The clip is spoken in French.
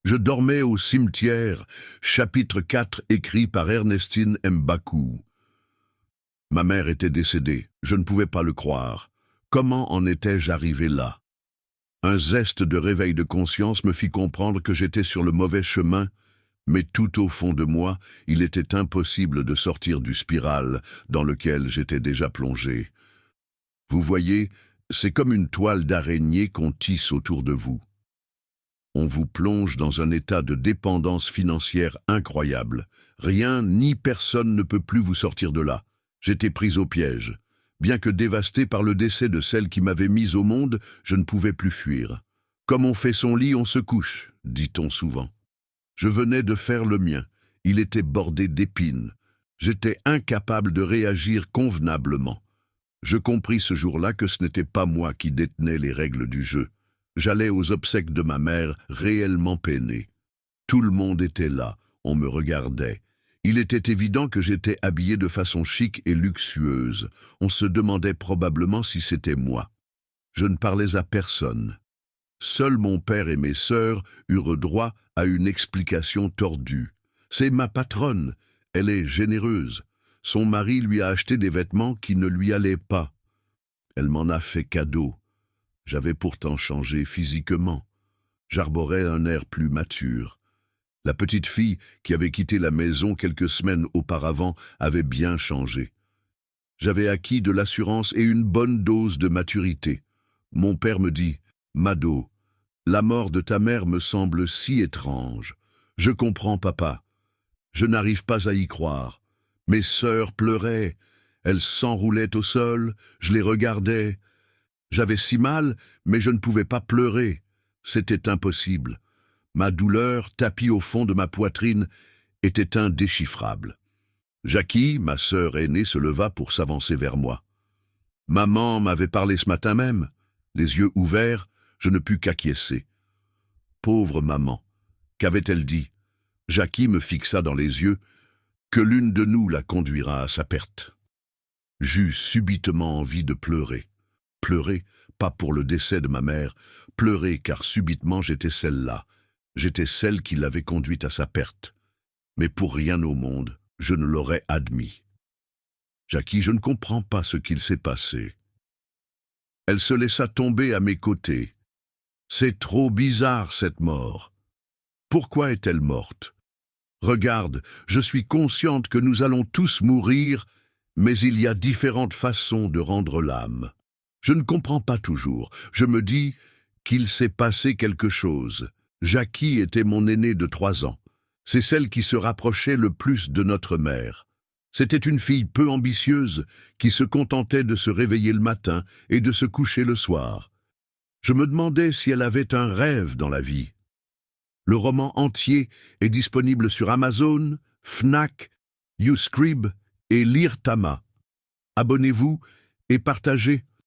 Je dormais au cimetière, chapitre 4 écrit par Ernestine Mbakou. Ma mère était décédée, je ne pouvais pas le croire. Comment en étais-je arrivé là? Un zeste de réveil de conscience me fit comprendre que j'étais sur le mauvais chemin, mais tout au fond de moi, il était impossible de sortir du spiral dans lequel j'étais déjà plongé. Vous voyez, c'est comme une toile d'araignée qu'on tisse autour de vous. On vous plonge dans un état de dépendance financière incroyable. Rien ni personne ne peut plus vous sortir de là. J'étais pris au piège. Bien que dévasté par le décès de celle qui m'avait mis au monde, je ne pouvais plus fuir. Comme on fait son lit, on se couche, dit-on souvent. Je venais de faire le mien. Il était bordé d'épines. J'étais incapable de réagir convenablement. Je compris ce jour-là que ce n'était pas moi qui détenais les règles du jeu. J'allais aux obsèques de ma mère réellement peiné. Tout le monde était là, on me regardait. Il était évident que j'étais habillé de façon chic et luxueuse. On se demandait probablement si c'était moi. Je ne parlais à personne. Seul mon père et mes sœurs eurent droit à une explication tordue. C'est ma patronne, elle est généreuse. Son mari lui a acheté des vêtements qui ne lui allaient pas. Elle m'en a fait cadeau. J'avais pourtant changé physiquement. J'arborais un air plus mature. La petite fille qui avait quitté la maison quelques semaines auparavant avait bien changé. J'avais acquis de l'assurance et une bonne dose de maturité. Mon père me dit « Mado, la mort de ta mère me semble si étrange. Je comprends, papa. Je n'arrive pas à y croire. Mes sœurs pleuraient. Elles s'enroulaient au sol. Je les regardais. J'avais si mal, mais je ne pouvais pas pleurer. C'était impossible. Ma douleur, tapie au fond de ma poitrine, était indéchiffrable. Jackie, ma sœur aînée, se leva pour s'avancer vers moi. Maman m'avait parlé ce matin même. Les yeux ouverts, je ne pus qu'acquiescer. Pauvre maman, qu'avait-elle dit? Jackie me fixa dans les yeux. Que l'une de nous la conduira à sa perte. J'eus subitement envie de pleurer. Pleurer, pas pour le décès de ma mère, pleurer car subitement j'étais celle-là. J'étais celle qui l'avait conduite à sa perte. Mais pour rien au monde, je ne l'aurais admis. Jackie, je ne comprends pas ce qu'il s'est passé. Elle se laissa tomber à mes côtés. C'est trop bizarre, cette mort. Pourquoi est-elle morte? Regarde, je suis consciente que nous allons tous mourir, mais il y a différentes façons de rendre l'âme. Je ne comprends pas toujours. Je me dis qu'il s'est passé quelque chose. Jackie était mon aînée de 3 ans. C'est celle qui se rapprochait le plus de notre mère. C'était une fille peu ambitieuse qui se contentait de se réveiller le matin et de se coucher le soir. Je me demandais si elle avait un rêve dans la vie. Le roman entier est disponible sur Amazon, Fnac, YouScribe et Lire Tama. Abonnez-vous et partagez.